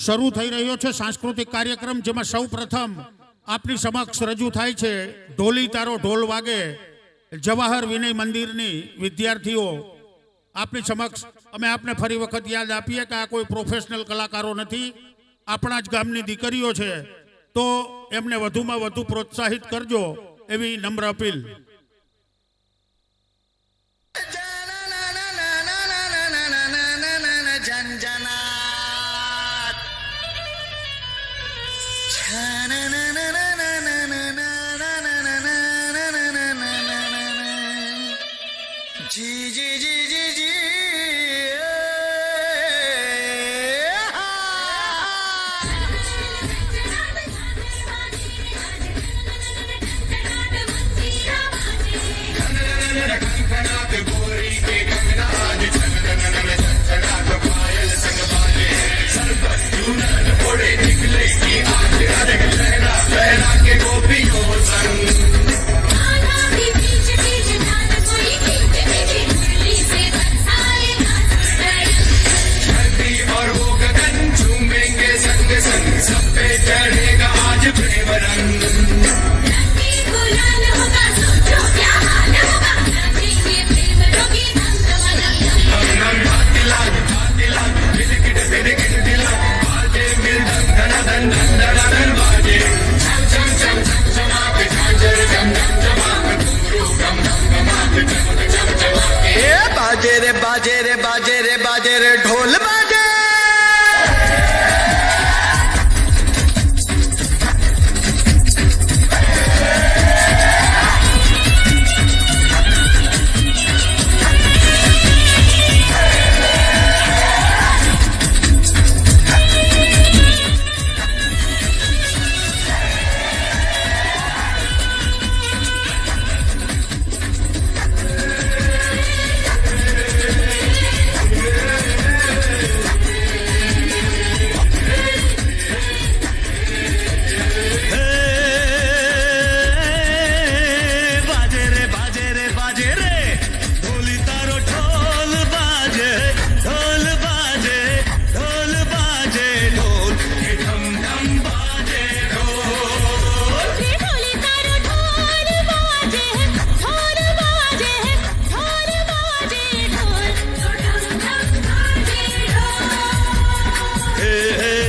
શરૂ થઈ રહ્યો છે સાંસ્કૃતિક કાર્યક્રમ, જેમાં સૌ પ્રથમ આપની સમક્ષ રજૂ થાય છે ઢોલી તારો ઢોલ વાગે જવાહર વિનય મંદિરની વિદ્યાર્થીઓ આપની સમક્ષ. અમે આપને ફરી વખત યાદ આપીએ કે આ કોઈ પ્રોફેશનલ કલાકારો નથી, આપણા જ ગામની દીકરીઓ છે, તો એમને વધુમાં વધુ પ્રોત્સાહિત કરજો એવી નમ્ર અપીલ. जी जी जी जी जी बाजे रे ढोल बाजे.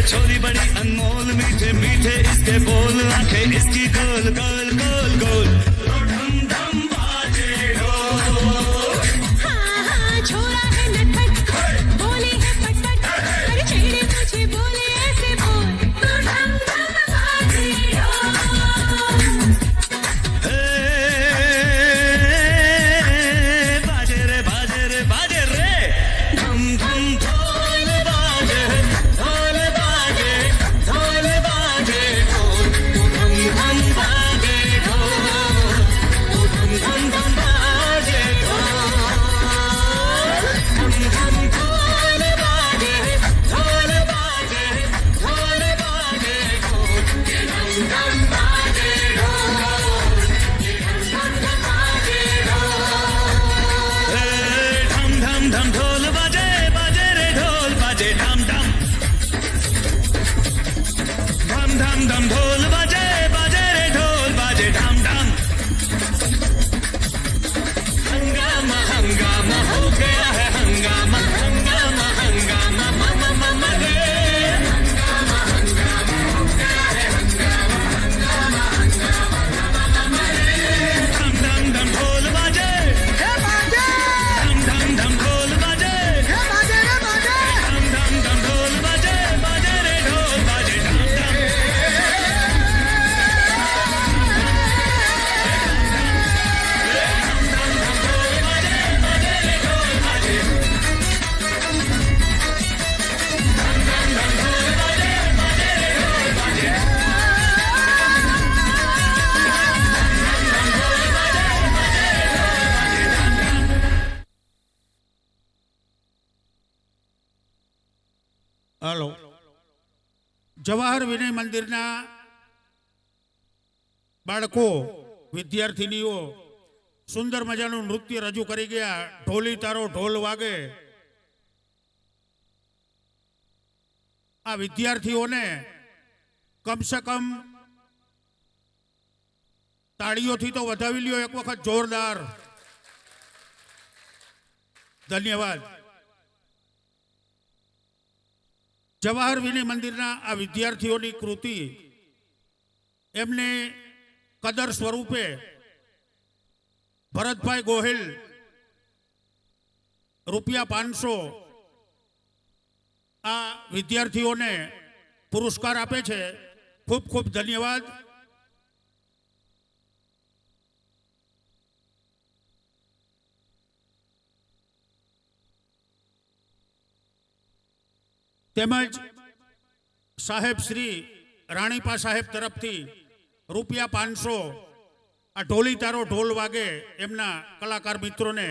छोरी बड़ी अनमोल मीठे मीठे इसके बोल, आंखें इसकी गोल गोल गोल गोल. ढम ढम बाजे ढोल. हाँ हाँ छोरा है नटखट, बोले है पटपट, अरे छेड़े मुझे बोले ऐसे बोल. ढम ढम बाजे ढोल. बाजे रे बाजे रे बाजे रे. ढम ढम ढोल बाजे ढोल बाजे ढोल बाजे ढोल. ढम ढम बाजे ढोल. ढम ढम ढम बाजे ढोल. ढम ढम ढोल बाजे ढोल बाजे ढोल बाजे ढोल. ढम ढम बाजे ढोल. ढम ढम बाजे ढोल. ढम ढम ढम ढोल बाजे बाजे रे ढोल बाजे ढम ढम. ढम ढम ढम ढोल बाजे बाजे रे ढोल बाजे ढम ढम. हंगामा हंगामा हो गया है हंगामा. हंगामा हंगामा ममा ममा रे. हंगामा हंगामा हो गया है हंगामा. हंगामा हंगामा ममा ममा रे. ढम ढम ढम ढोल बाजे हे बाजे. ढम ढम ढम ढोल बाजे हे बाजे रे बाजे. ढम ढम ढम ढोल बाजे बाजे रे ढोल बाजे ढम ढम. હલો, જવાહર વિનય મંદિરના બાળકો વિદ્યાર્થીનીઓ સુંદર મજાનું નૃત્ય રજૂ કરી ગયા. ઢોલી તારો ઢોલ વાગે. આ વિદ્યાર્થીઓને કમસે કમ તાળીઓથી તો વધાવી લ્યો એક વખત જોરદાર. ધન્યવાદ. જવાહર વિનય મંદિરના આ વિદ્યાર્થીઓની કૃતિ એમને કદર સ્વરૂપે ભરતભાઈ ગોહિલ ₹500 આ વિદ્યાર્થીઓને પુરસ્કાર આપે છે. ખૂબ ખૂબ ધન્યવાદ. તેમજ સાહેબ શ્રી રાણીપા સાહેબ તરફથી ₹500 આ ઢોલી તારો ઢોલ વાગે એમના કલાકાર મિત્રોને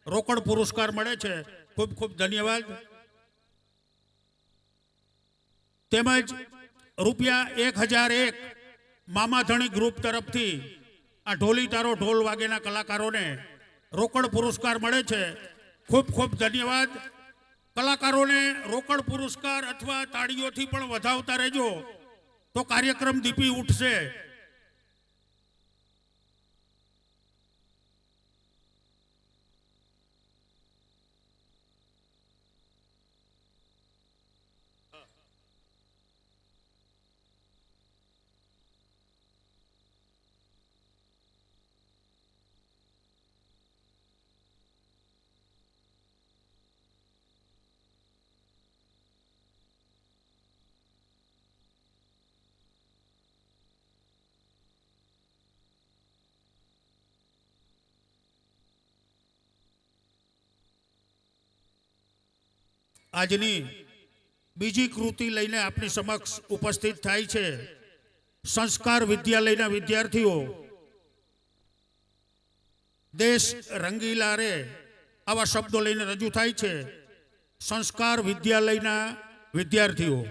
રોકડ પુરસ્કાર મળે છે. ખૂબ ખૂબ ધન્યવાદ. તેમજ ₹1001 મામાધણી ગ્રુપ તરફથી આ ઢોલી તારો ઢોલ વાગેના કલાકારોને રોકડ પુરસ્કાર મળે છે. ખૂબ ખૂબ ધન્યવાદ. કલાકારોને રોકડ પુરસ્કાર અથવા તાળીઓથી પણ વધાવતા રહેજો તો કાર્યક્રમ દીપી ઉઠશે. આજની બીજી કૃતિ લઈને આપની સમક્ષ ઉપસ્થિત થાય છે સંસ્કાર વિદ્યાલયના વિદ્યાર્થીઓ. દેશ રંગીલા રે આવા શબ્દો લઈને રજૂ થાય છે સંસ્કાર વિદ્યાલયના વિદ્યાર્થીઓ.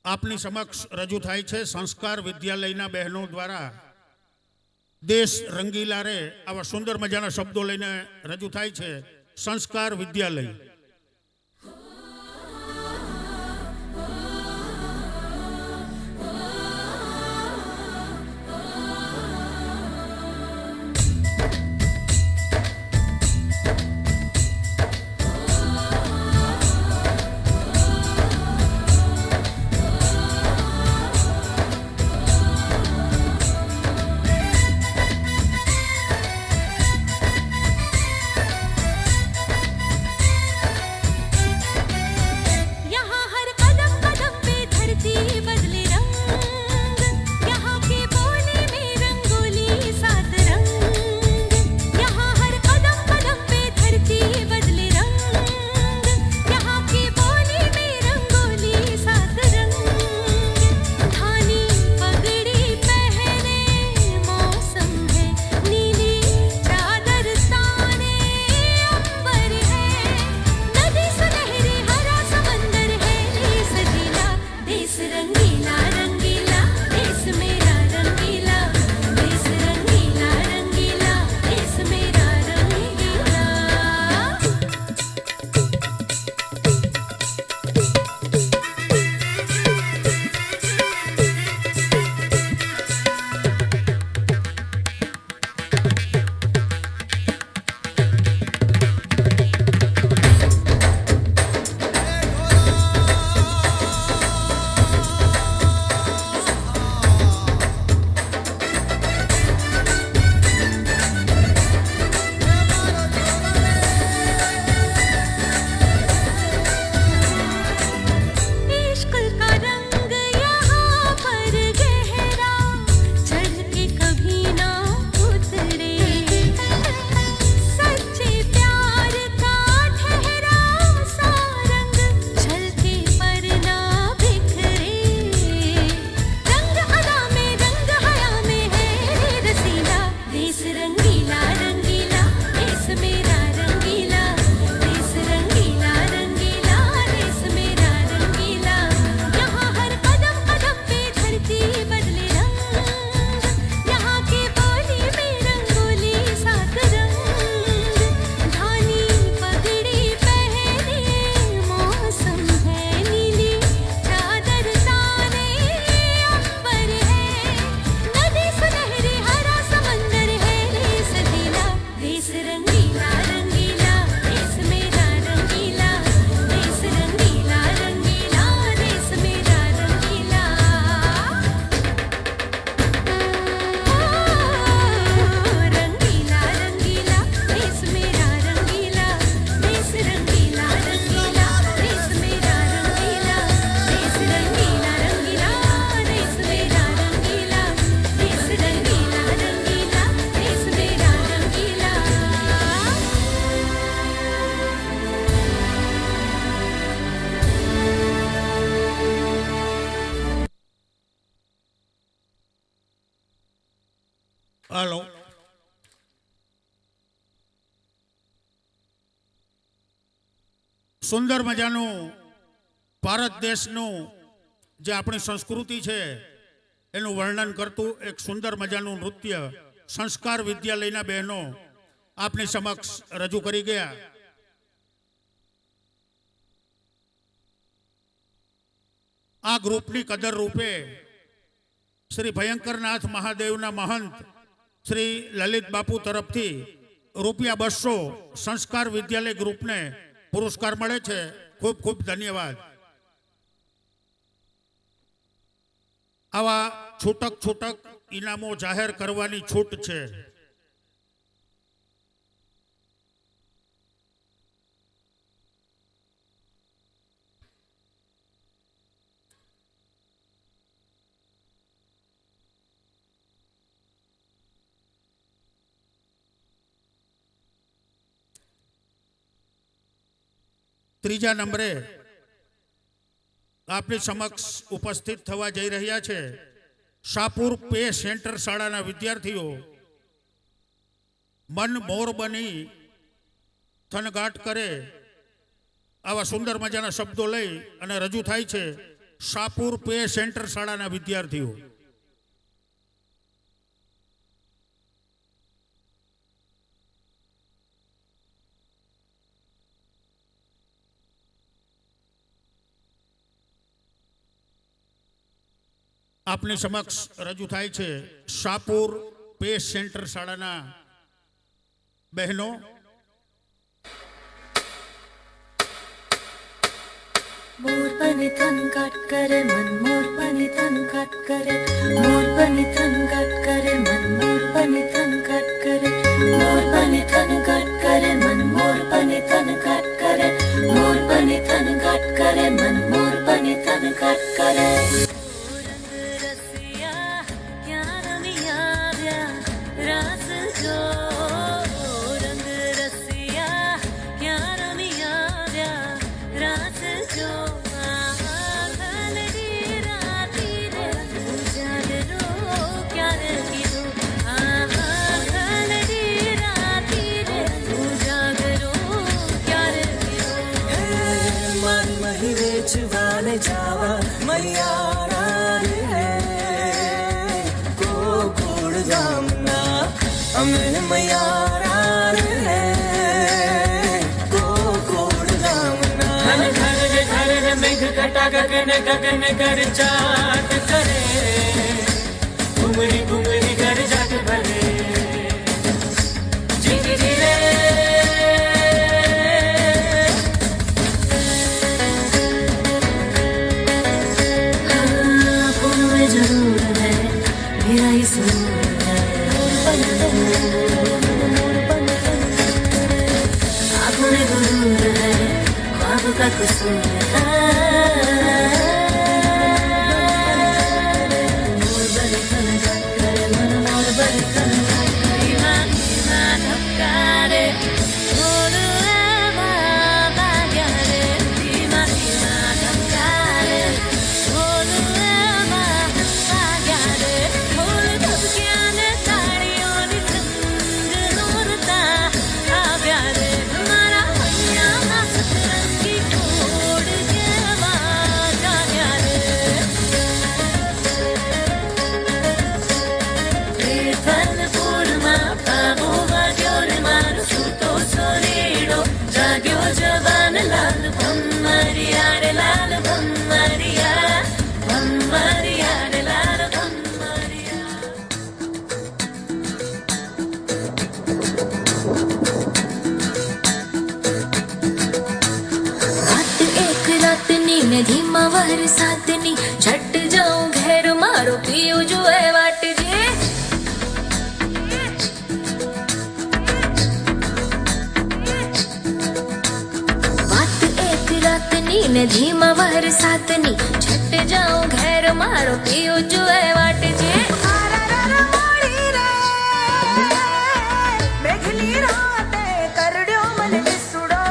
આપની સમક્ષ રજૂ થાય છે સંસ્કાર વિદ્યાલયના બહેનો દ્વારા દેશ રંગીલા રે આવા સુંદર મજાના શબ્દો લઈને રજૂ થાય છે સંસ્કાર વિદ્યાલય. હાલો. સુંદર મજાનું ભારત દેશનું જે આપણી સંસ્કૃતિ છે એનું વર્ણન કરતું એક સુંદર મજાનું નૃત્ય સંસ્કાર વિદ્યાલયના બહેનો આપની સમક્ષ રજૂ કરી ગયા. આ ગ્રુપની કદર રૂપે શ્રી ભયંકરનાથ મહાદેવના મહંત શ્રી લલિત બાપુ તરફથી ₹200 સંસ્કાર વિદ્યાલય ગ્રુપને પુરસ્કાર મળે છે. ખૂબ ખૂબ ધન્યવાદ. આવા છૂટક છૂટક ઇનામો જાહેર કરવાની છૂટ છે. ત્રીજા નંબરે આપની સમક્ષ ઉપસ્થિત થવા જઈ રહ્યા છે શાહપુર પે સેન્ટર શાળાના વિદ્યાર્થીઓ. મન મોર બની થનગાટ કરે આવા સુંદર મજાના શબ્દો લઈ અને રજૂ થાય છે શાહપુર પે સેન્ટર શાળાના વિદ્યાર્થીઓ. આપની સમક્ષ રજૂ થાય છે શાહપુર પે સેન્ટર શાળાના બહેનો. मोर बनी तन काट करे मन मोर बनी तन काट करे मोर बनी तन काट करे मन मोर बनी तन काट करे मोर बनी तन काट करे मन मोर बनी तन काट करे मोर बनी तन काट करे मन मोर बनी तन काट करे. जावा मैयारा रे गोकुल जामना हमें मैयारा रे गोकुल जामना घर मेघ कटा गगन कर चाट करे घुमरी घुमरी कर जाट भरे जी जी रे का कसूर है मोर बलि तन काट करे मन मोर बलि तन काट करे मान धक्का रे मोर बाबा रे धीमा धक्का रे मोर बाबा रे मोर धक्का ने ताड़ियों नि संग नूरता आव्या रे हमारा भैया सतरंगी छोड़ के बाजा रे फलपुर માં પાવો વાગ્યો રે મારો સૂતો સોરીડો જાગ્યો જવાન લાલ ભમરિયા રે લાલ ભમરિયા રે લાલ ભમરિયા. रात एक रातनी ने धीमा वरसादनी झट जाऊं घेर मारो पियो जो है वाट जे बात एक रातनी ने धीमा वरसादनी झट जाऊं घेर मारो पियो जो है वाट जे मेघली राते करड्यो मन विसुडो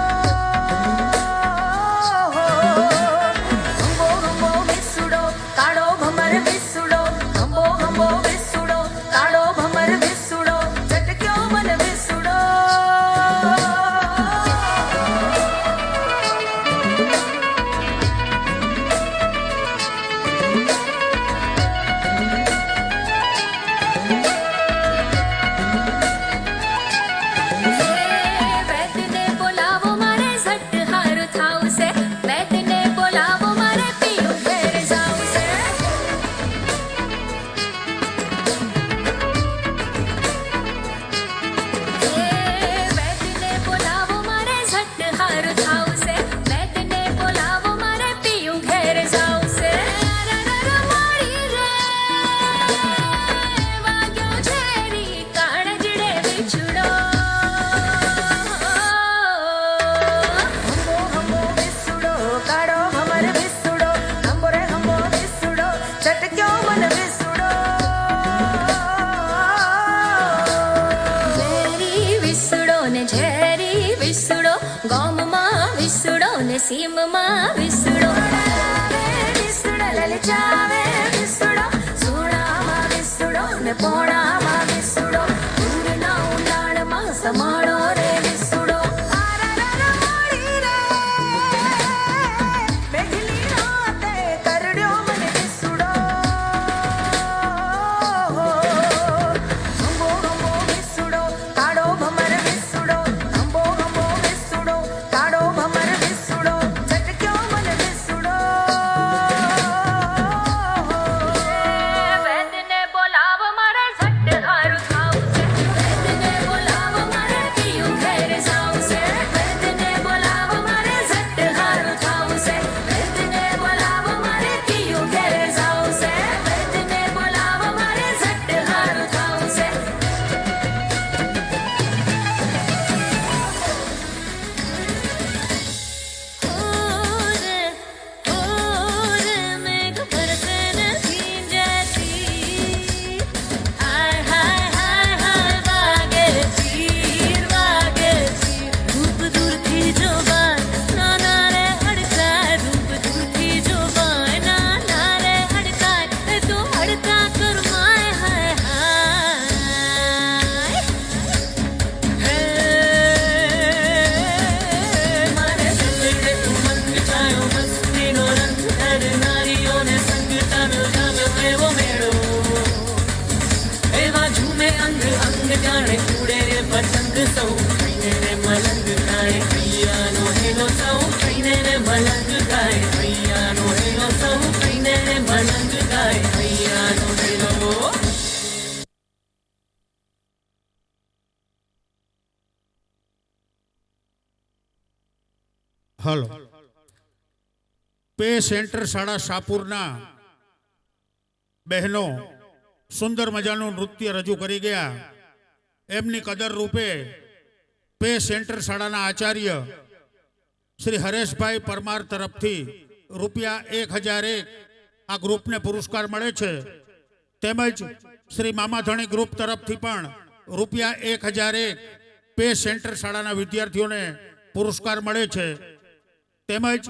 हंबो हंबो विसुडो काड़ो भमर विसुडो हंबो हंबो विसुडो काड़ो भमर विसुडो सीमમાં વિસડો વિસડો લલચાવે વિસડો સોણામાં વિસડો ને પોણામાં વિસડો દૂરના ઊંડાણમાં સમાણો રે વિસડો આરારી રે બેઠલી રાતે કરડ્યો મને વિસડો ગંબો ગંબો વિસડો કાળો ભમર વિસડો ગંબો ગંબો વિસડો કાળો ભમર વિસડો ચટક્યો મને વિસડો વેદને બોલાવ મારે ઝટ હારું થાવું છે વેદને બોલાવ મારે પીયું ઘેર જાવું છે વેદને બોલાવ મારે ઝટ હારું થાવું છે વેદને બોલાવ મારે પીયું ઘેર જાવું છે વેદને બોલાવ મારે ઝટ હારું થાવું છે ઓરે મેઘ બરસે નથી જતી હાય હાય હાય હાય વાગે ચીર રૂપ દૂરથી જોવાય નાના રે હડકાય રૂપ દૂરથી જોવાય નાના રે હડકાય એ તો હડકા કર માય હાય હાય મારે દિલ ઉમંગ છાયો મસ્તીનો રંગ નારીઓને સંગતાનો જામ્યો એવો મેળો એવા ઝૂમે અંગ અંગ જાણે ઉડે રે પતંગ સૌ થઈને રે મલંગ થાય હૈયાનો હેલો સૌ થઈને રે મલંગ થાય હૈયાનો હેલો સૌ થઈને રે મલંગ થાય હૈયાનો હેલો હલો પે સેન્ટર શાળા શાહપુરના બહેનો સુંદર મજાનું નૃત્ય રજૂ કરી ગયા. એમની કદર રૂપે પે સેન્ટર શાળાના આચાર્ય શ્રી હરેશભાઈ પરમાર તરફથી ₹1001 આ ગ્રુપને પુરસ્કાર મળે છે. તેમજ શ્રી મામાધણી ગ્રુપ તરફથી પણ ₹1001 પે સેન્ટર શાળાના વિદ્યાર્થીઓને પુરસ્કાર મળે છે. તેમજ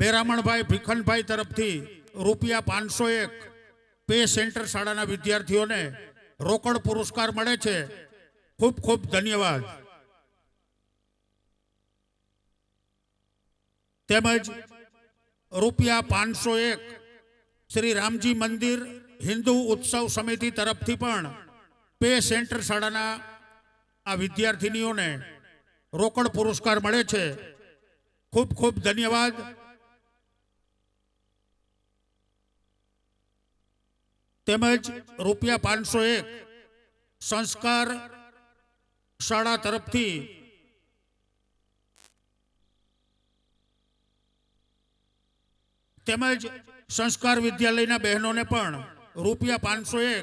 બેરામણભાઈ ભીખનભાઈ તરફથી ₹501 પે સેન્ટર શાળાના વિદ્યાર્થીઓને રોકડ પુરસ્કાર મળે છે. ખૂબ ખૂબ ધન્યવાદ. તેમજ ₹501 શ્રી રામજી મંદિર હિન્દુ ઉત્સવ સમિતિ તરફથી પણ પે સેન્ટર શાળાના આ વિદ્યાર્થીનીઓને રોકડ પુરસ્કાર મળે છે. ખૂબ ખૂબ ધન્યવાદ. તેમજ ₹501 સંસ્કાર શાળા તરફથી તેમજ સંસ્કાર વિદ્યાલયના બહેનોને પણ ₹501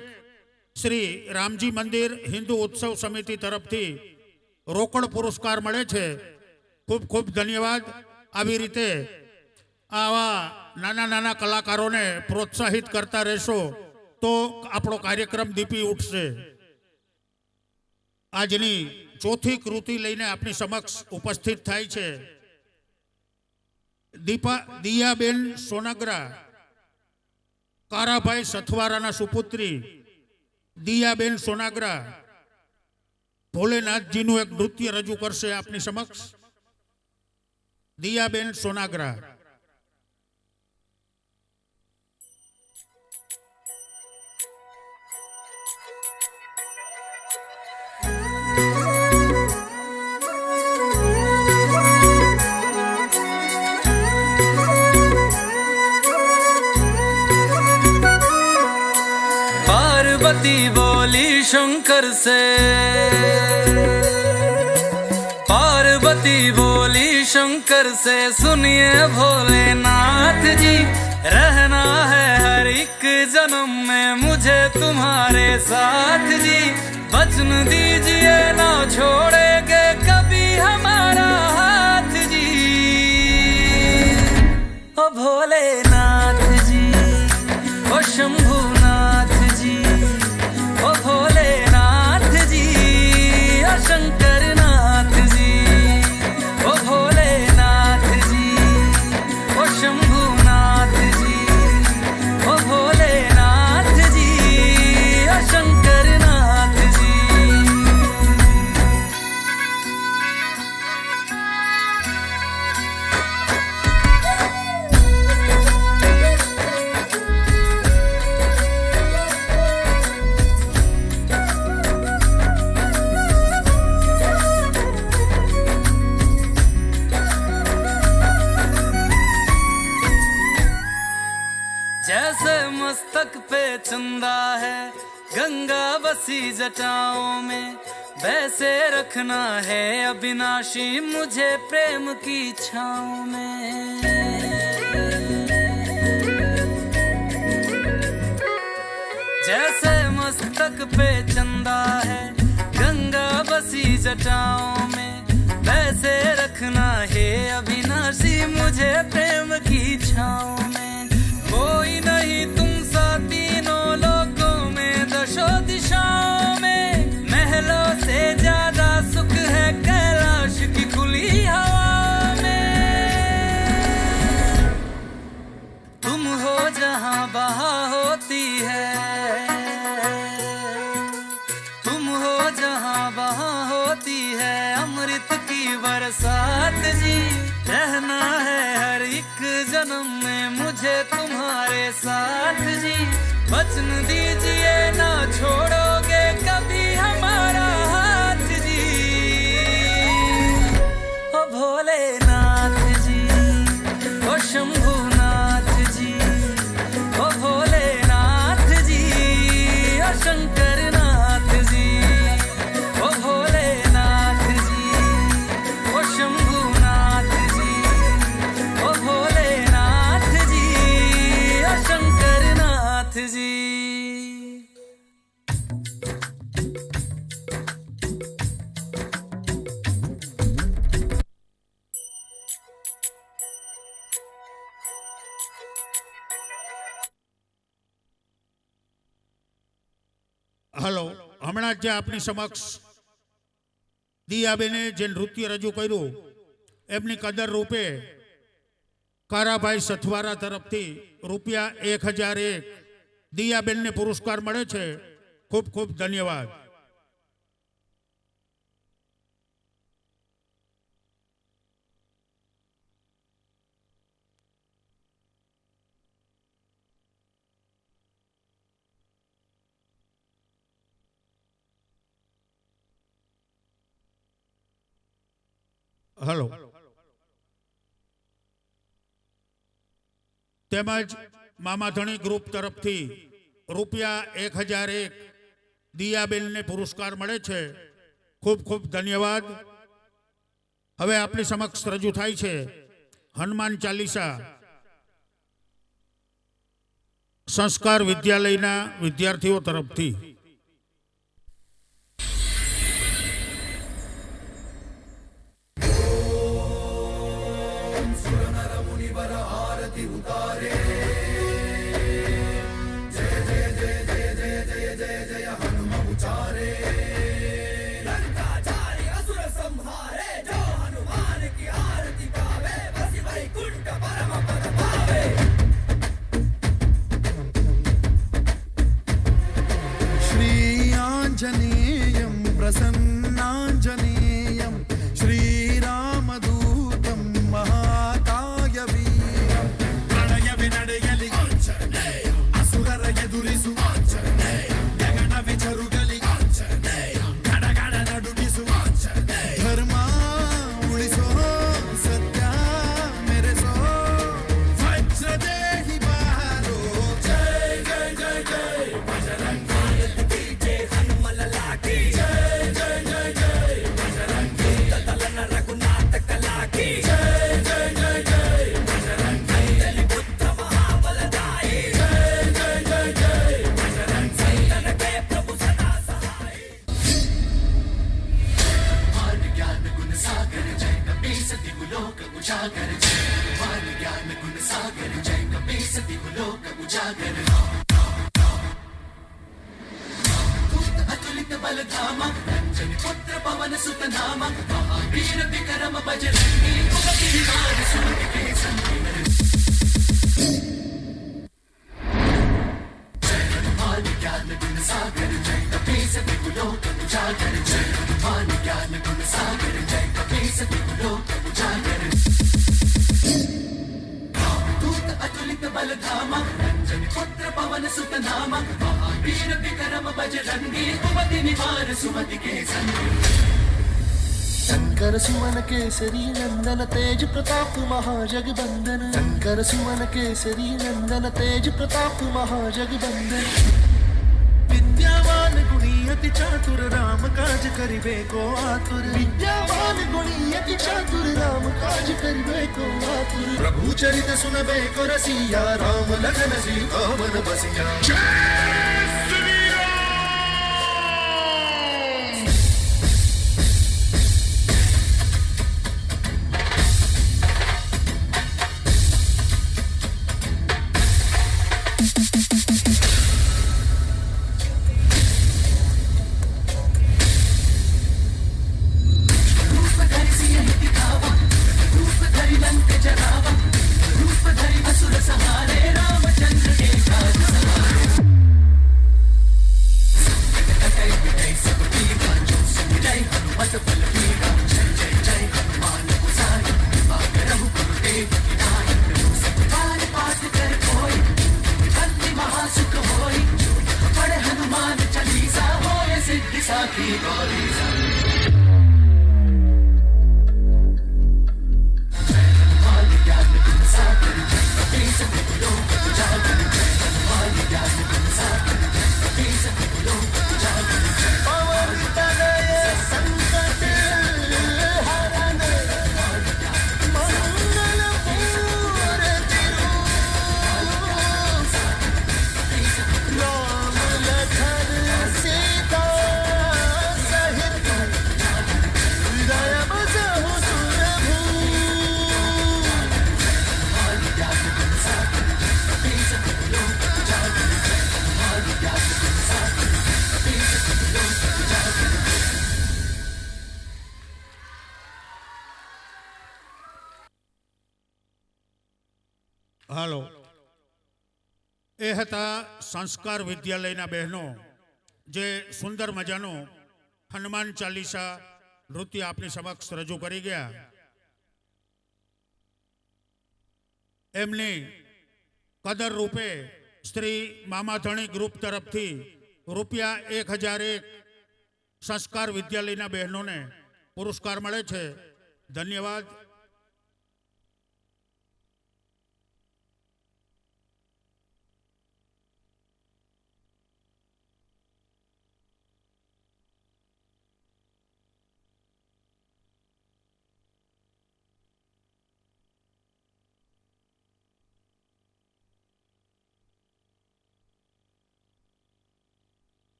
શ્રી રામજી મંદિર હિન્દુ ઉત્સવ સમિતિ તરફથી રોકડ પુરસ્કાર મળે છે. ખૂબ ખૂબ ધન્યવાદ. આવી રીતે આવા નાના નાના કલાકારોને પ્રોત્સાહિત કરતા રહેશો તો આપણો કાર્યક્રમ દીપી ઉઠશે. આજની ચોથી કૃતિ લઈને આપની સમક્ષ ઉપસ્થિત થાય છે દિયાબેન સોનાગરા, કારાભાઈ સથવારાના સુપુત્રી દિયાબેન સોનાગરા ભોલેનાથજીનું એક નૃત્ય રજૂ કરશે આપની સમક્ષ. દિયાબેન સોનાગરા. पार्वती बोली शंकर से, पार्वती बोली शंकर से, सुनिए भोलेनाथ जी, रहना है हर एक जन्म में मुझे तुम्हारे साथ जी, वचन दीजिए ना छोड़ेंगे कभी हमारा हाथ जी, ओ भोलेनाथ जी, ओ शंभुनाथ जी, ओ भोलेनाथ जी, ओ शंकरनाथ जी, ओ भोलेनाथ जी, जैसे मस्तक पे चंदा है गंगा बसी जटाओं में, वैसे रखना है अविनाशी मुझे प्रेम की छाँव में। जैसे मस्तक पे चंदा है गंगा बसी जटाओं में, वैसे रखना है अविनाशी मुझे प्रेम की छाँव में। कोई नहीं तुम सा तीनों लोकों में दशो दिशाओं में, महलों से ज्यादा सुख है कैलाश की खुली हवा में। तुम हो जहां बहा होती है, तुम हो जहां बहा होती है अमृत की बरसात जी। रहना है हर एक जन्म में मुझे तुम्हारे साथ जी। वचन दीजिए ना छोड़ोगे कभी हमारा हाथ जी। ओ भोलेनाथ जी, ओ शंभुनाथ जी, ओ भोलेनाथ जी, ओ शंकरनाथ जी, ओ भोलेनाथ जी, ओ शंभुनाथ जी, ओ भोलेनाथ जी, ओ शंकरनाथ जी। હલો, હમણાં જ જે આપની સમક્ષ દિયાબેને જે નૃત્ય રજૂ કર્યું એમની કદર રૂપે કારાભાઈ સથવારા તરફથી ₹1001 દિયાબેનને પુરસ્કાર મળે છે. ખૂબ ખૂબ ધન્યવાદ. હલો, તેમજ મામાધણી ગ્રુપ તરફથી ₹1001 દિયાબેનને પુરસ્કાર મળે છે. ખૂબ ખૂબ ધન્યવાદ. હવે આપણી સમક્ષ રજૂ થાય છે હનુમાન ચાલીસા સંસ્કાર વિદ્યાલયના વિદ્યાર્થીઓ તરફથી. श्रीयाञ्जनेयं प्रसन्नाञ्जनेयं श्रीरामदूतं महाकायवीरं प्रणय विनडयलि असुरर ಎದುರಿಸು ಗಗನ ವಿಚರುಗಲಿ ಗಡಗಡ ನಡುಗಿಸು ಧರ್ಮ ಉಳಿಸೋ ಸತ್ಯ ಮೆರೆಸೋ ವಜ್ರದೇಹಿ ಬಾರೋ ಜೈ ಜೈ ಜೈ ಜೈ ಬಜರಂಗ शंकर सुवन केसरी नंदन तेज प्रताप महाजगबंदन शंकर सुवन केसरी नंदन तेज प्रताप महाजगबंदन विद्यावान गुणी अति चातुर राम काज करिबे को आतुर विद्यावान गुणी अति चातुर राम काज करिबे को आतुर प्रभु चरित सुनबे को रसिया राम लगन सीता मन बसिया હાલો એ હતા સંસ્કાર વિદ્યાલયના બહેનો જે સુંદર મજાનું હનુમાન ચાલીસા નૃત્ય આપની સમક્ષ રજૂ કરી ગયા. એમની કદર રૂપે શ્રી મામાધણી ગ્રુપ તરફથી ₹1001 સંસ્કાર વિદ્યાલયના બહેનોને પુરસ્કાર મળે છે. ધન્યવાદ.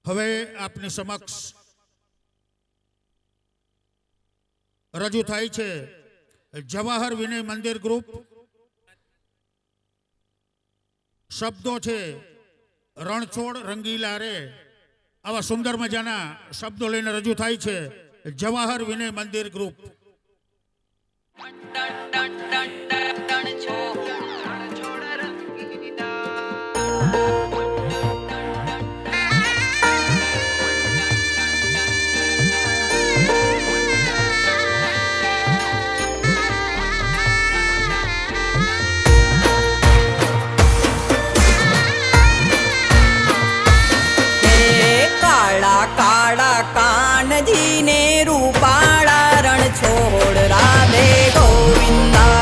હવે આપની સમક્ષ રજૂ થાય છે જવાહર વિનય મંદિર ગ્રુપ. શબ્દો છે રણછોડ રંગીલા રે. આવા સુંદર મજાના શબ્દો લઈને રજૂ થાય છે જવાહર વિનય મંદિર ગ્રુપ. કાનજી ને રૂપાળા રણ છોડ રાધે ગોવિંદા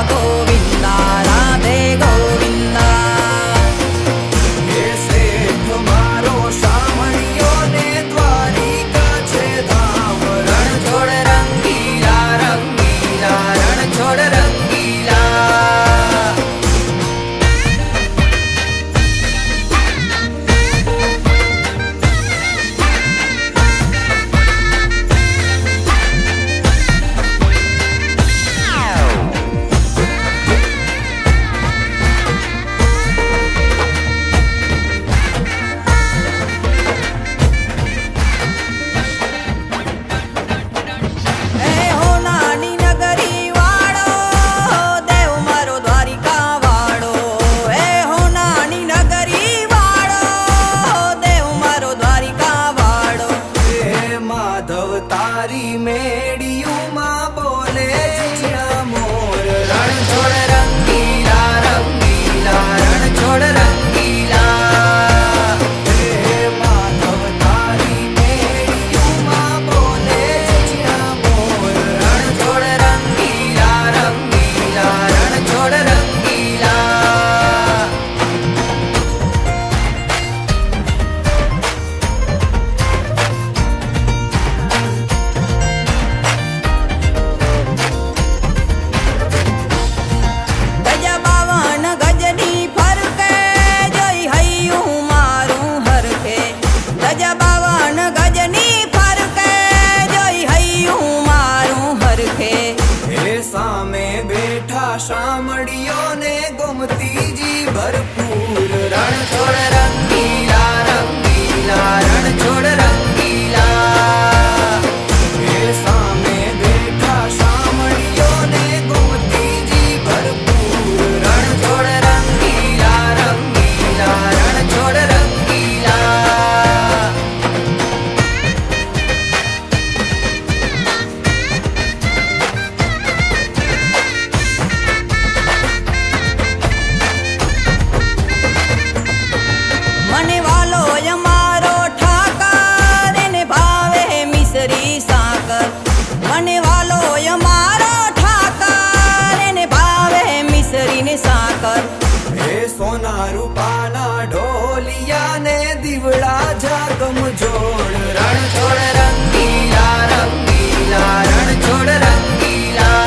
શામળીઓ ને ગોમતીજી ભરપૂર રણ છોડ રંગીલા રંગીલા રણ છોડ રંગીલા એ સામે બેઠા શામળીઓ ને ગોમતીજી ભરપૂર રણ છોડ રંગીલા રંગીલા રણ છોડ રંગીલા મને વાલો અમારો ઠાકર એને ભાવે મિસરી સાકર મને વાલો અમારો ઠાકર એને ભાવે મિસરી ને સાકર હે સોના રૂપાના ઢોલિયા ને દીવડા જાગમ જોડ રણ છોડ રંગીલા રંગીલા રણ છોડ રંગીલા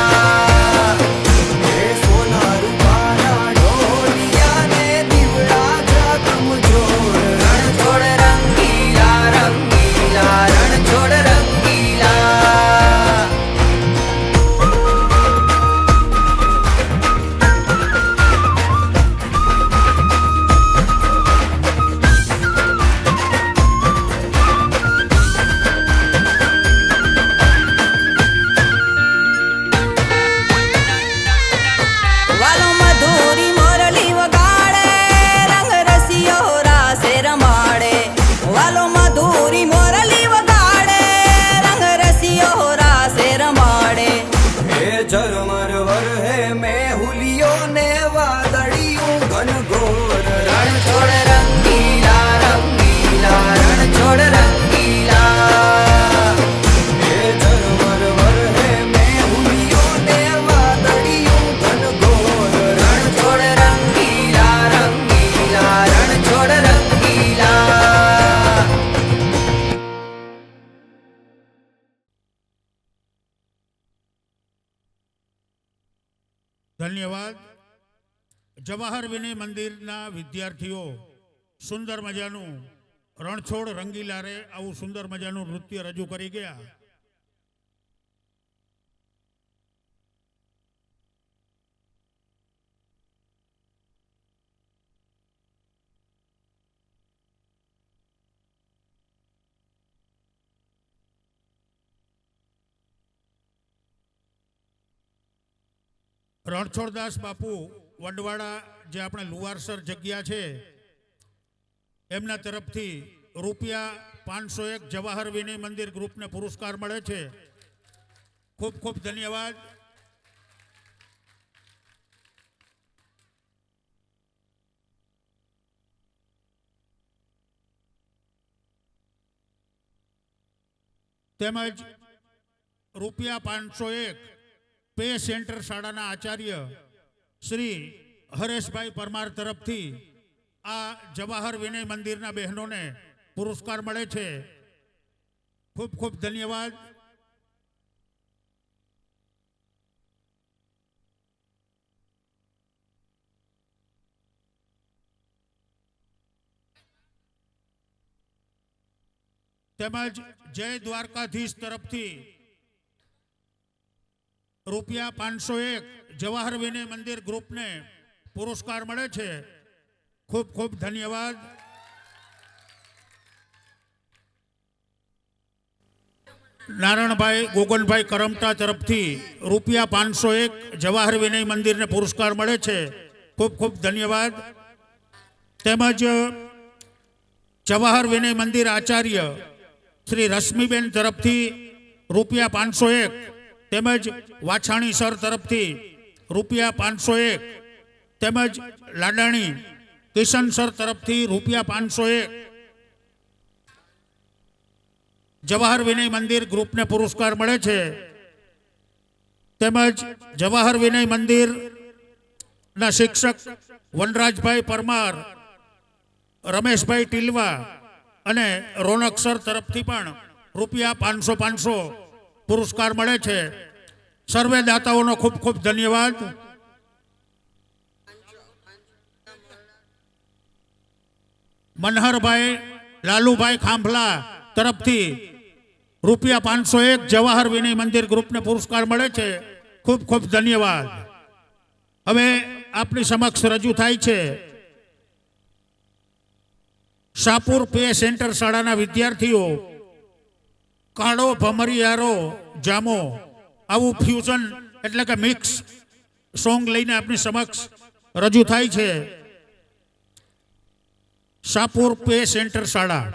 હે સોના રૂપાના ઢોલિયા ને દીવડા જાગમ જોડ રણ છોડ રંગીલા રંગીલા રણ છોડ રંગીલા વાલો મધુરી મોરલી વગાડે રંગ રસિયો રાસે રમાડે વાલો મધુરી મોરલી વગાડે રંગ રસિયો રાસે રમાડે હે ઝરમર વર હે મેહુલિયો ને વાદળિયું ઘનઘોર રણ છોડ રંગીલા રંગીલા રણ છોડ રંગીલા હે ઝરમર વર હે મેહુલિયો ને વાદળિયું ઘનઘોર રણ છોડ રંગીલા રંગીલા રણ છોડ રંગીલા ધન્યવાદ. જવાહર વિનય મંદિરના વિદ્યાર્થીઓ સુંદર મજાનું રણછોડ રંગીલા રે આવું સુંદર મજાનું નૃત્ય રજૂ કરી ગયા. રણછોડદાસ બાપુ વડવાડા જે આપણે લુવારસર જગ્યા છે એમના તરફથી ₹501 જવાહર વિનય મંદિર ગ્રુપને પુરસ્કાર મળે છે. ખૂબ ખૂબ ધન્યવાદ. તેમજ ₹501 પે સેન્ટર શાળાના આચાર્ય શ્રી હરેશભાઈ પરમાર તરફથી આ જવાહર વિનય મંદિરના બહેનોને પુરસ્કાર મળે છે. ખૂબ ખૂબ ધન્યવાદ. તેમજ જય દ્વારકાધીશ તરફથી ₹501 જવાહર વિનય મંદિર ગ્રુપને પુરસ્કાર મળે છે. ખૂબ ખૂબ ધન્યવાદ. નારણભાઈ ગોગનભાઈ કરમટા તરફથી ₹501 જવાહર વિનય મંદિરને પુરસ્કાર મળે છે. ખૂબ ખૂબ ધન્યવાદ. તેમજ જવાહર વિનય મંદિર આચાર્ય શ્રી રશ્મિબેન તરફથી ₹501 તેમજ વાછાણી સર તરફથી ₹501 તેમજ લાડાણી કિશન સર તરફથી ₹501 જવાહર વિનય મંદિર ગ્રુપને પુરસ્કાર મળે છે. તેમજ જવાહર વિનય મંદિરના શિક્ષક વનરાજભાઈ પરમાર, રમેશભાઈ ટીલવા અને રોનક સર તરફથી પણ ₹500 પુરસ્કાર મળે છે. સર્વે દાતાઓનો ખૂબ ખૂબ ધન્યવાદ. મનહરભાઈ લાલુભાઈ ખાંભલા તરફથી ₹501 જવાહર વિનય મંદિર ગ્રુપને પુરસ્કાર મળે છે. ખૂબ ખૂબ ધન્યવાદ. હવે આપની સમક્ષ રજૂ થાય છે શાહપુર પે સેન્ટર શાળાના વિદ્યાર્થીઓ કાળો ભમરિયારો જામો આવું ફ્યુઝન એટલે કે મિક્સ સોંગ લઈને આપની સમક્ષ રજૂ થાય છે શાહપુર પે સેન્ટર શાળા.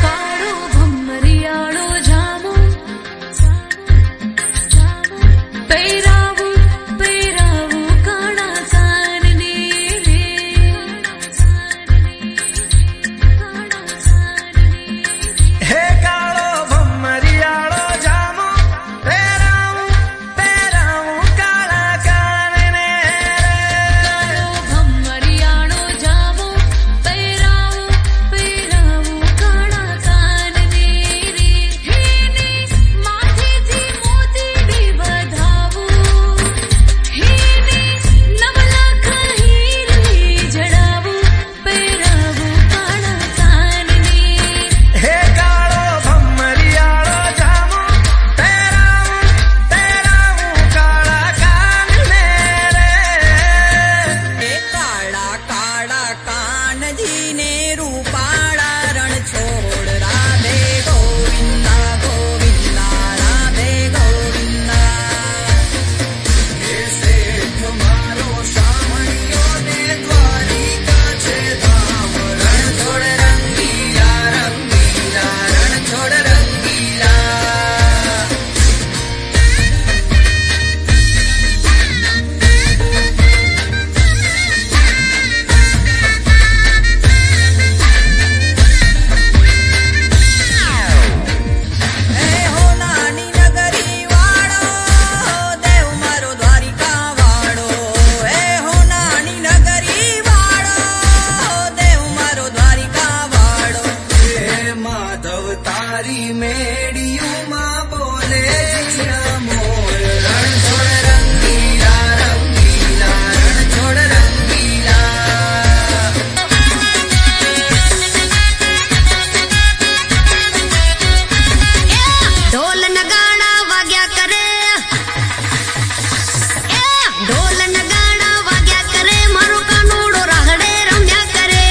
કાળો ભમરિયાળો જામો પહેરાવું પહેરાવું કાળા કાનને રે હે કાળો ભમરિયાળો જામો પહેરાવું પહેરાવું કાળા કાનને ભમરિયાળો જામો પહેરાવું પહેરાવું કાળા કાનને રે હેને માથેથી મોતીડી વધાવું હેને નવલાખ હીરલી જડાવું પહેરાવું કાળા કાનને હે કાળો ભમરિયાળો જામો પહેરાવું પહેરાવું કાળા કાનને એ કાળા કાળા કાનજીને રૂપાળા રણ છોડ રાધે ગોવિંદા ગોવિંદા રાધે ગોવિંદા હે શેઠ મારો સામણિયો ને દ્વારિકા છે ધામ રણ છોડ રંગીલા રંગીલા રણ છોડ રંગીલા એ હો નાની નગરી વાળો દેવ મારો દ્વારિકા વાળો એ હો નાની નગરી વાળો દેવ મારો દ્વારિકા વાળો હે માધવ તારી મેડિયુંમાં બોલે જીના મોર રણ છોડ રંગીલા રંગીલા રણ છોડ રંગીલા ઢોલ નગાડા વાગ્યા કરે ઢોલ નગાડા વાગ્યા કરે મારો કાનુડો રાહડે રમ્યા કરે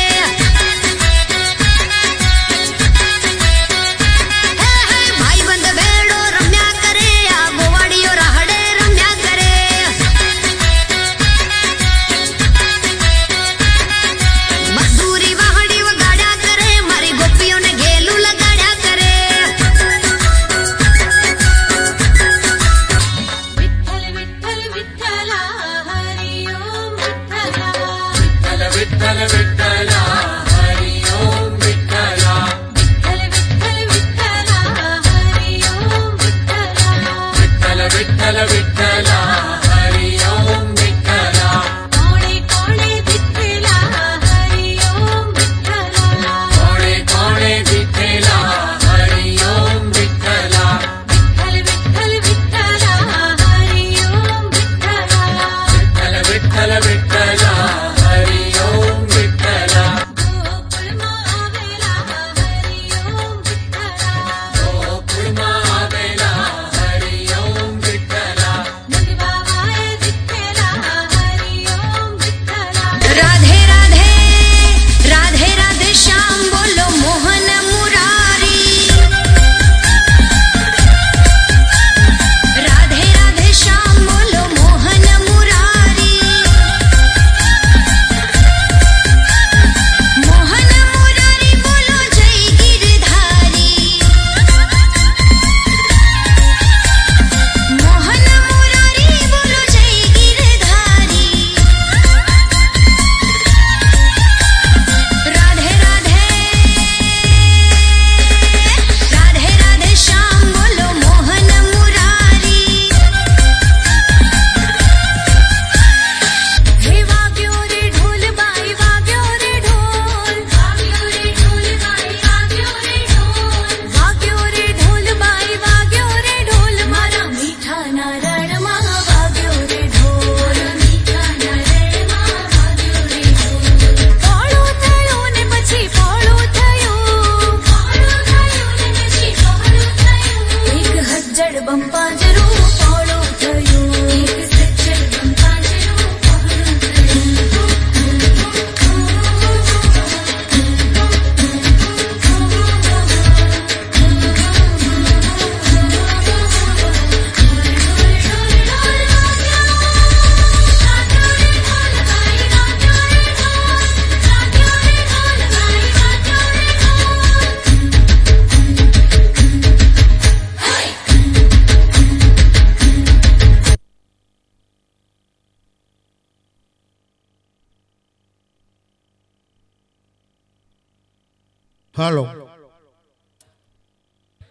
હાલો.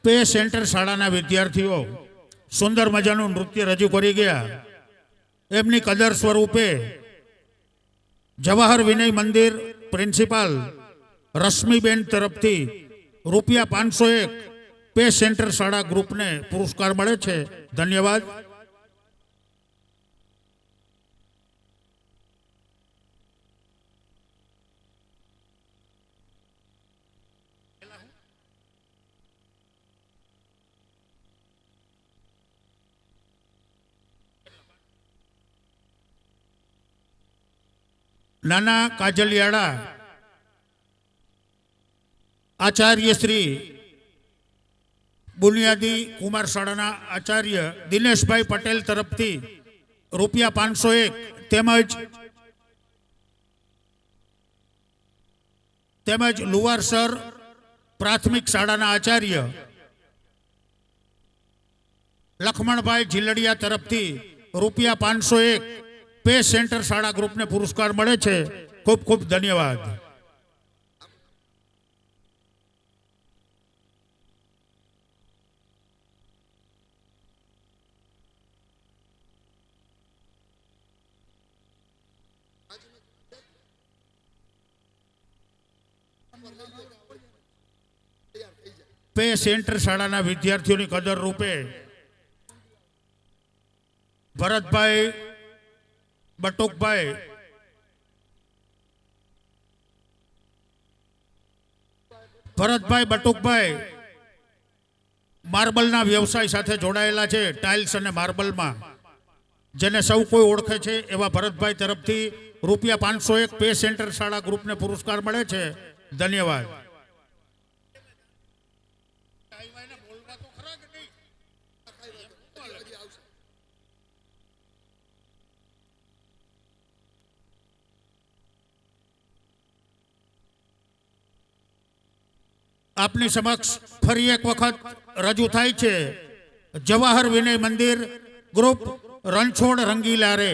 પે સેન્ટર શાળાના વિદ્યાર્થીઓ સુંદર મજાનું નૃત્ય રજૂ કરી ગયા. એમની કદર સ્વરૂપે જવાહર વિનય મંદિર પ્રિન્સિપાલ રશ્મિબેન તરફથી ₹501 પે સેન્ટર શાળા ગ્રુપને પુરસ્કાર મળે છે. ધન્યવાદ. નાના કાજલિયાળા આચાર્ય શ્રી બુનિયાદી કુમાર શાળાના આચાર્ય દિનેશભાઈ પટેલ તરફથી ₹501 તેમજ લુવારસર પ્રાથમિક શાળાના આચાર્ય લખમણભાઈ ઝીલડિયા તરફથી ₹501 પે સેન્ટર શાળા ગ્રુપને પુરસ્કાર મળે છે. ખૂબ ખૂબ ધન્યવાદ. પે સેન્ટર શાળાના વિદ્યાર્થીઓની કદર રૂપે ભરતભાઈ બટુકભાઈ માર્બલના વ્યવસાય સાથે જોડાયેલા છે. ટાઇલ્સ અને માર્બલમાં જેને સૌ કોઈ ઓળખે છે એવા ભરતભાઈ તરફથી ₹501 પે સેન્ટર શાળા ગ્રુપને પુરસ્કાર મળે છે. ધન્યવાદ. આપની સમક્ષ ફરી એક વખત રજૂ થાય છે જવાહર વિનય મંદિર ગ્રુપ રણછોડ રંગીલા રે.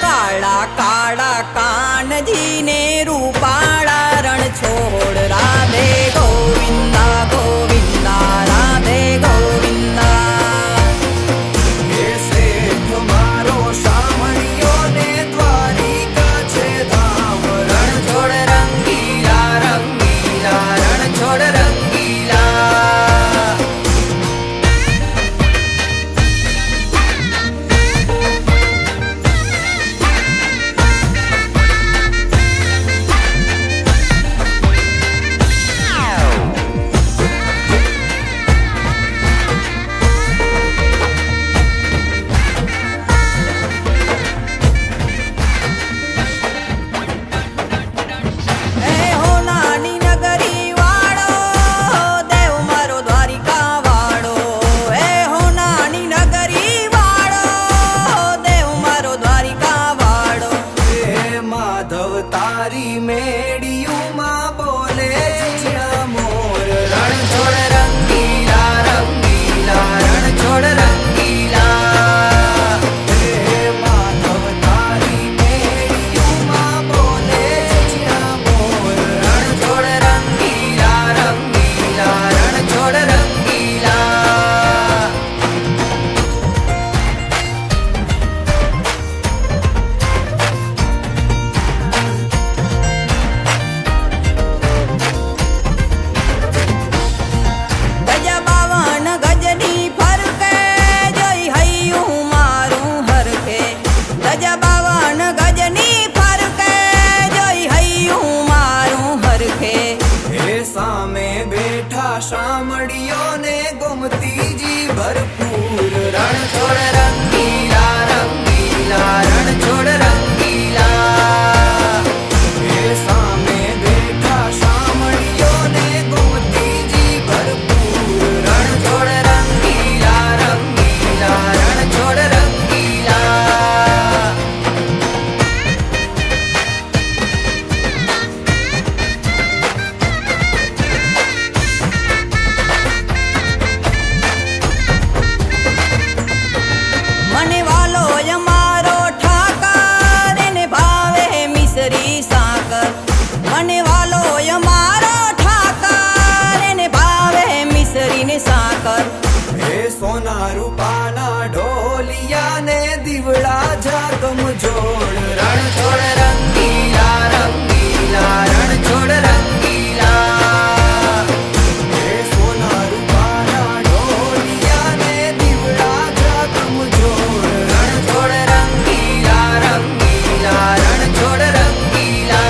કાળા કાળા કાનજીને રૂપાળા રણ છોડ રાધે ગોવિંદા ગોવિંદા રાધે ગોવિંદા. હે શેઠ મારો સામળિયો ને દ્વારિકા છે ધામ. રણ છોડ રંગીલા રંગીલા રણ છોડ રંગીલા. તારી મેડિયુંમાં બોલે જીણા મોર. રણ છોડ રંગીલા રંગીલા રણ છોડ રંગીલા. હે માધવ તારી મેડિયુંમાં બોલે જીણા મોર. રણ છોડ રંગીલા રંગીલા રણ છોડ રંગીલા. અને વાલો અમારો ઠાકર એને ભાવે મિસરી ને સાકર હે સોના રૂપાના ઢોલિયા ને દીવડા જાગમ જોડ રણ છોડ રંગીલા રંગીલા રણ છોડ રંગીલા હે સોના રૂપાના ઢોલિયા ને દીવડા જાગમ જોડ રણ છોડ રંગીલા રંગીલા રણ છોડ રંગીલા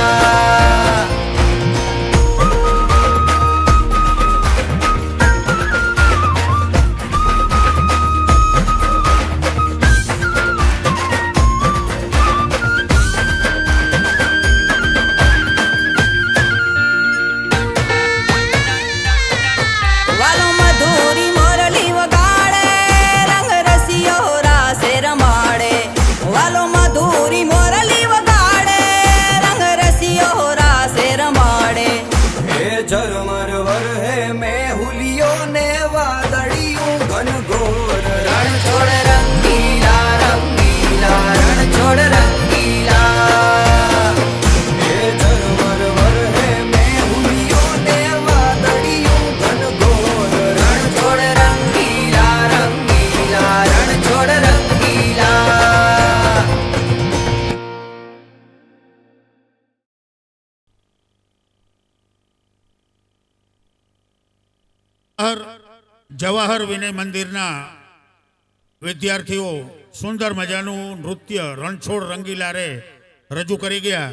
વાલો મધુરી મોરલી વગાડે રંગ રસિયો રાસે રમાડે વાલો મધુરી મોરલી વગાડે રંગ રસિયો રાસે રમાડે હે ઝરમર વર હે મેહુલિયો ને વાદળિયું ઘનઘોર રણ છોડ રંગીલા રંગીલા રણ છોડ રંગીલા હે ઝરમર વર હે મેહુલિયો ને વાદળિયું ઘનઘોર રણ છોડ રંગીલા રંગીલા રણ છોડ રંગીલા જવાહર વિનય મંદિરના વિદ્યાર્થીઓ સુંદર મજાનું નૃત્ય રણછોડ રંગીલા રે રજૂ કરી ગયા.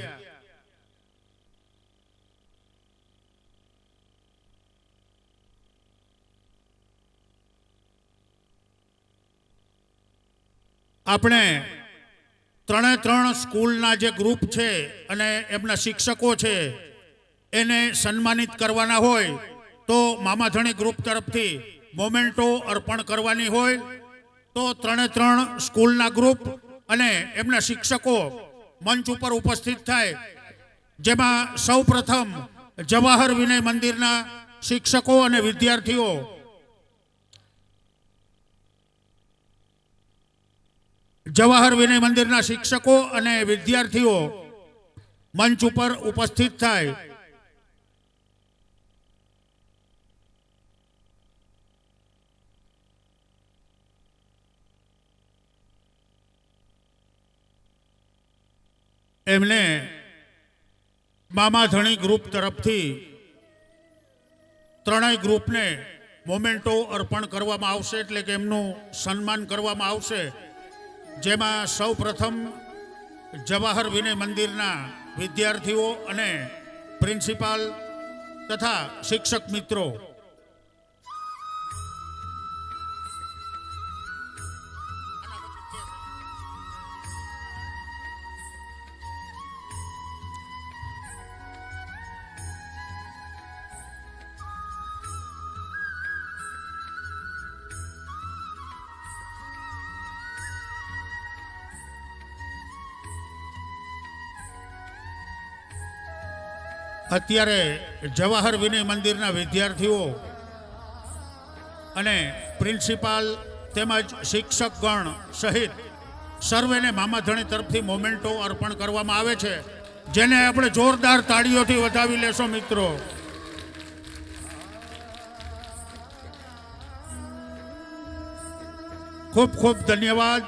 આપણે ત્રણે ત્રણ સ્કૂલના જે ગ્રુપ છે અને એમના શિક્ષકો છે એને સન્માનિત કરવાના હોય તો મામાધણી ગ્રુપ તરફથી મોમેન્ટો અર્પણ કરવાની હોય તો ત્રણે ત્રણ સ્કૂલના ગ્રુપ અને એમના શિક્ષકો મંચ ઉપર ઉપસ્થિત થાય, જેમાં સૌ પ્રથમ જવાહર વિનય મંદિરના શિક્ષકો અને વિદ્યાર્થીઓ જવાહર વિનય મંદિરના શિક્ષકો અને વિદ્યાર્થીઓ મંચ ઉપર ઉપસ્થિત થાય. એમને મામાધણી ગ્રુપ તરફથી ત્રણેય ગ્રુપને મોમેન્ટો અર્પણ કરવામાં આવશે, એટલે કે એમનું સન્માન કરવામાં આવશે, જેમાં સૌ પ્રથમ જવાહર વિનય મંદિરના વિદ્યાર્થીઓ અને પ્રિન્સિપાલ તથા શિક્ષક મિત્રો. અત્યારે જવાહર વિનય મંદિરના વિદ્યાર્થીઓ અને પ્રિન્સિપાલ તેમજ શિક્ષકગણ સહિત સર્વેને મામાધણી તરફથી મોમેન્ટો અર્પણ કરવામાં આવે છે, જેને આપણે જોરદાર તાળીઓથી વધાવી લેશો મિત્રો. ખૂબ ખૂબ ધન્યવાદ.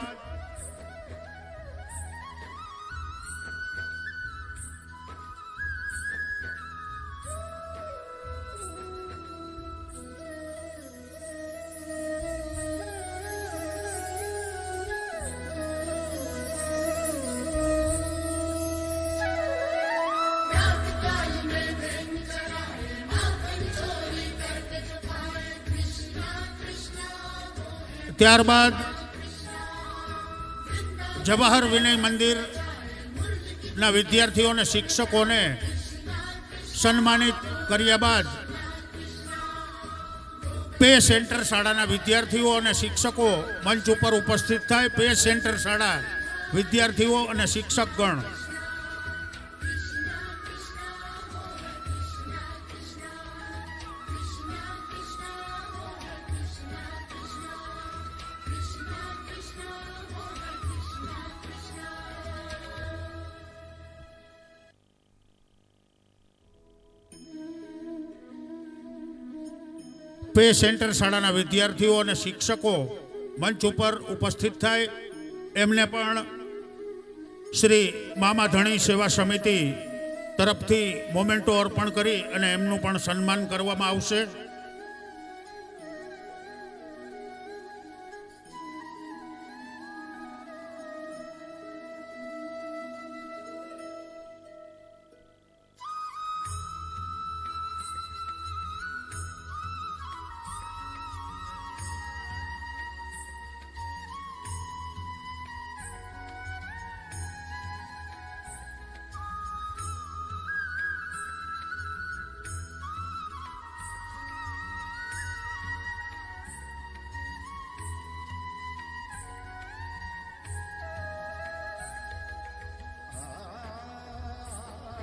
ત્યારબાદ જવાહર વિનય મંદિરના વિદ્યાર્થીઓ અને શિક્ષકોને સન્માનિત કર્યા બાદ પે સેન્ટર શાળાના વિદ્યાર્થીઓ અને શિક્ષકો મંચ ઉપર ઉપસ્થિત થાય. પે સેન્ટર શાળા વિદ્યાર્થીઓ અને શિક્ષકગણ પે સેન્ટર શાળાના વિદ્યાર્થીઓ અને શિક્ષકો મંચ ઉપર ઉપસ્થિત થાય એમને પણ શ્રી મામા ધણી સેવા સમિતિ તરફથી મોમેન્ટો અર્પણ કરી અને એમનું પણ સન્માન કરવામાં આવશે.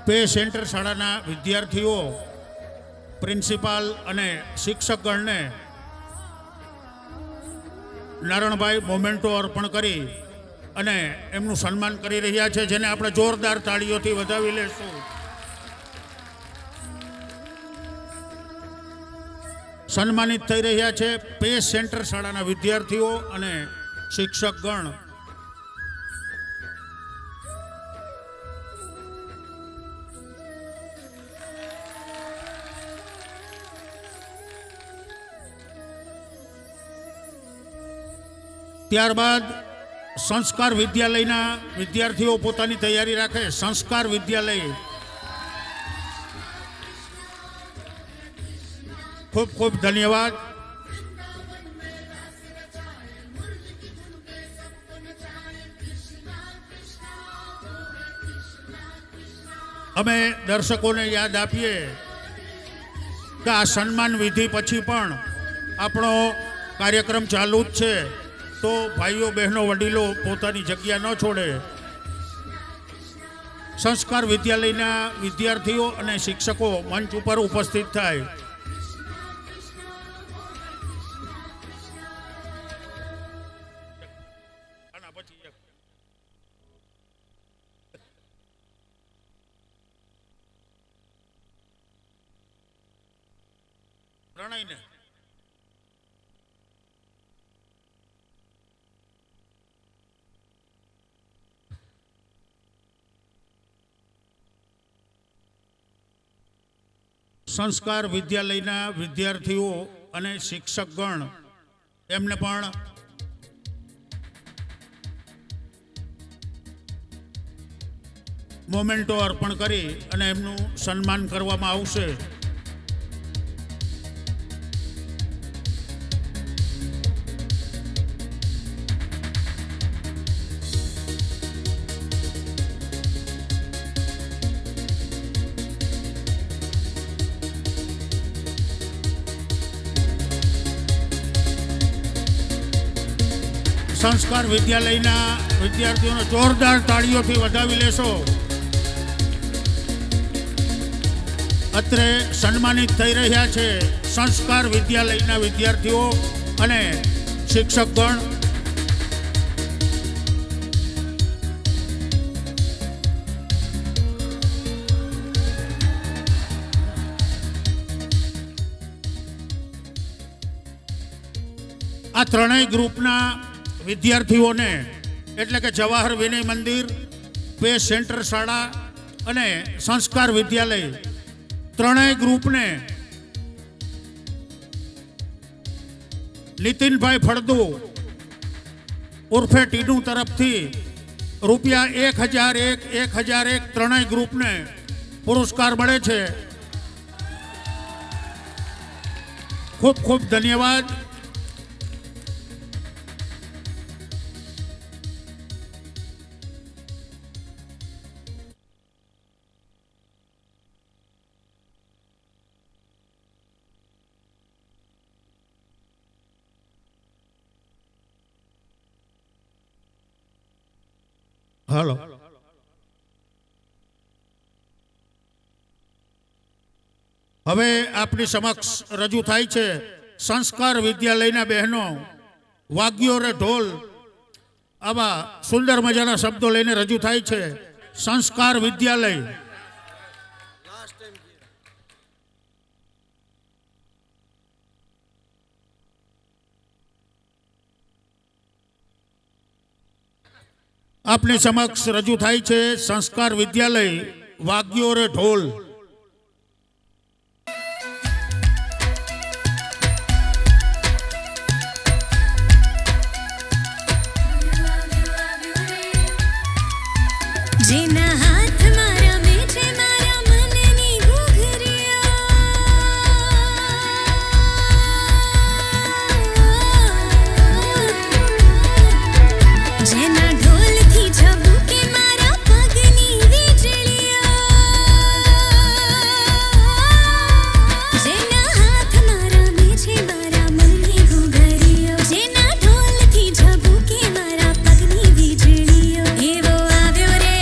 પે સેન્ટર શાળાના વિદ્યાર્થીઓ પ્રિન્સિપાલ અને શિક્ષકગણને નારણભાઈ મોમેન્ટો અર્પણ કરી અને એમનું સન્માન કરી રહ્યા છે, જેને આપણે જોરદાર તાળીઓથી વધાવી લેશું. સન્માનિત થઈ રહ્યા છે પે સેન્ટર શાળાના વિદ્યાર્થીઓ અને શિક્ષકગણ. ત્યારબાદ સંસ્કાર વિદ્યાલયના વિદ્યાર્થીઓ પોતાની તૈયારી રાખે. સંસ્કાર વિદ્યાલય ખૂબ ખૂબ ધન્યવાદ. અમે દર્શકોને યાદ આપીએ કે આ સન્માન વિધિ પછી પણ આપણો કાર્યક્રમ ચાલુ જ છે, તો ભાઈઓ બહેનો વડીલો પોતાની જગ્યા ન છોડે. સંસ્કાર વિદ્યાલયના વિદ્યાર્થીઓ અને શિક્ષકો મંચ ઉપર ઉપસ્થિત થાય. પ્રણયને સંસ્કાર વિદ્યાલયના વિદ્યાર્થીઓ અને શિક્ષકગણ એમને પણ મોમેન્ટો અર્પણ કરી અને એમનું સન્માન કરવામાં આવશે. સંસ્કાર વિદ્યાલયના વિદ્યાર્થીઓને જોરદાર તાળીઓથી વધાવી લેશો. અત્રે સન્માનિત થઈ રહ્યા છે સંસ્કાર વિદ્યાલયના વિદ્યાર્થીઓ અને શિક્ષકગણ. આ ત્રણેય ગ્રુપના વિદ્યાર્થીઓને એટલે કે જવાહર વિનય મંદિર, પે સેન્ટર શાળા અને સંસ્કાર વિદ્યાલય ત્રણેય ગ્રુપને નીતિનભાઈ ફળદુ ઉર્ફે ટીનુ તરફથી ₹1001 ત્રણેય ગ્રુપને પુરસ્કાર મળે છે. ખૂબ ખૂબ ધન્યવાદ. હાલો, હવે આપની સમક્ષ રજૂ થાય છે સંસ્કાર વિદ્યાલયના બહેનો વાગ્યો રે ઢોલ આવા સુંદર મજાના શબ્દો લઈને રજૂ થાય છે. સંસ્કાર વિદ્યાલય આપની સમક્ષ રજૂ થાય છે સંસ્કાર વિદ્યાલય વાગ્યો રે ઢોલ. જેના હાથમાં રમે છે મારા મનની ઘૂઘરીઓ, જેના ઢોલથી ઝબૂકે મારા પગની વીજળીઓ, જેના હાથમાં રમે છે મારા મનની ઘૂઘરીઓ, જેના ઢોલથી ઝબૂકે મારા પગની વીજળીઓ, એવો આવ્યો રે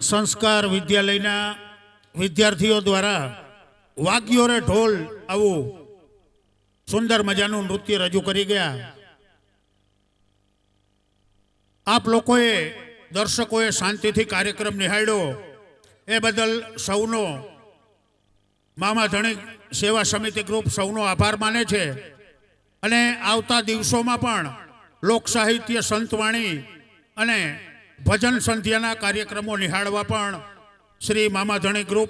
સંસ્કાર વિદ્યાલયના વિદ્યાર્થીઓ દ્વારા વાગ્યો રે ઢોલ આવું સુંદર મજાનું નૃત્ય રજૂ કરી ગયા. આપ લોકોએ દર્શકોએ શાંતિથી કાર્યક્રમ નિહાળ્યો એ બદલ સૌનો મામા ધણી સેવા સમિતિ ગ્રુપ સૌનો આભાર માને છે. અને આવતા દિવસોમાં પણ લોક સાહિત્ય, સંતવાણી અને ભજન સંધ્યાના કાર્યક્રમો નિહાળવા પણ શ્રી મામા ધણી ગ્રુપ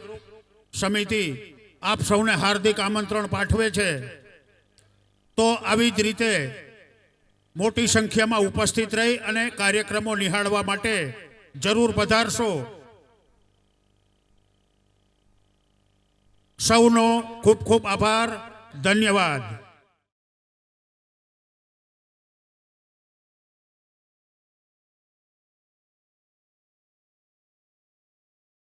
સમિતિ આપ સૌને હાર્દિક આમંત્રણ પાઠવે છે. તો આવી જ રીતે મોટી સંખ્યામાં ઉપસ્થિત રહી અને કાર્યક્રમો નિહાળવા માટે જરૂર પધારશો. સૌનો ખૂબ ખૂબ આભાર. ધન્યવાદ.